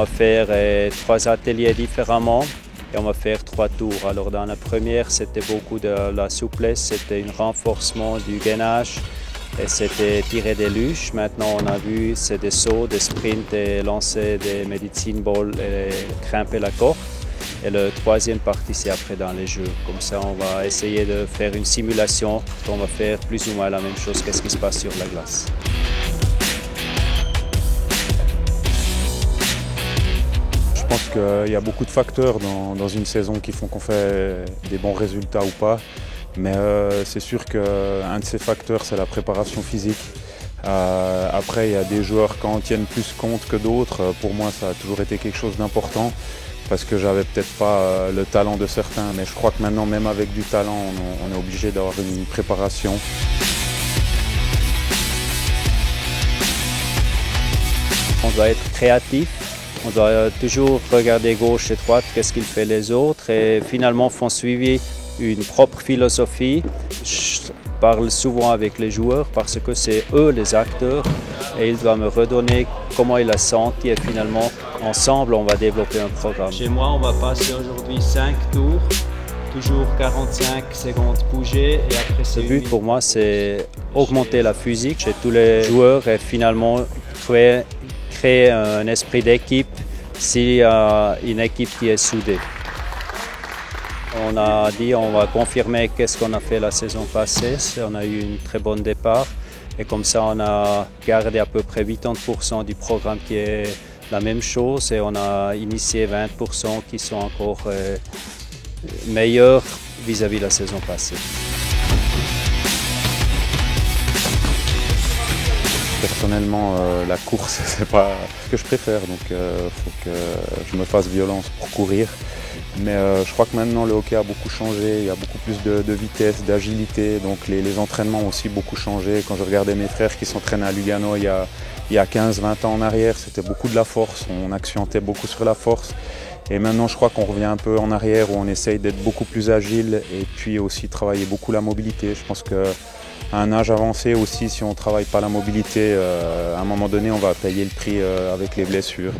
va faire 3 ateliers différemment et on va faire 3 tours. Alors dans la première, c'était beaucoup de la souplesse, c'était un renforcement du gainage et c'était tirer des luges. Maintenant, on a vu, c'est des sauts, des sprints et lancer des medicine balls et grimper la corde. Et la troisième partie, c'est après dans les jeux. Comme ça, on va essayer de faire une simulation. On va faire plus ou moins la même chose qu'est-ce qui se passe sur la glace. Je pense qu'il y a beaucoup de facteurs dans une saison qui font qu'on fait des bons résultats ou pas. Mais c'est sûr qu'un de ces facteurs, c'est la préparation physique. Après, il y a des joueurs qui en tiennent plus compte que d'autres. Pour moi, ça a toujours été quelque chose d'important parce que j'avais peut-être pas le talent de certains. Mais je crois que maintenant, même avec du talent, on est obligé d'avoir une préparation. On doit être créatif. On doit toujours regarder gauche et droite, qu'est-ce qu'ils font les autres et finalement font suivre une propre philosophie. Je parle souvent avec les joueurs parce que c'est eux les acteurs et ils doivent me redonner comment ils la sentent et finalement ensemble on va développer un programme. Chez moi on va passer aujourd'hui 5 tours, toujours 45 secondes bouger et après c'est... Le but pour moi c'est augmenter la physique chez tous les joueurs et finalement créer un esprit d'équipe s'il y a une équipe qui est soudée. On a dit on va confirmer qu'est-ce qu'on a fait la saison passée. On a eu un très bon départ et comme ça on a gardé à peu près 80% du programme qui est la même chose et on a initié 20% qui sont encore meilleurs vis-à-vis de la saison passée. Personnellement, la course, c'est pas ce que je préfère, donc il faut que je me fasse violence pour courir. Mais je crois que maintenant le hockey a beaucoup changé, il y a beaucoup plus de vitesse, d'agilité, donc les entraînements ont aussi beaucoup changé. Quand je regardais mes frères qui s'entraînaient à Lugano il y a 15-20 ans en arrière, c'était beaucoup de la force, on accentuait beaucoup sur la force. Et maintenant je crois qu'on revient un peu en arrière où on essaye d'être beaucoup plus agile et puis aussi travailler beaucoup la mobilité. Je pense qu'à un âge avancé aussi, si on ne travaille pas la mobilité, à un moment donné on va payer le prix avec les blessures.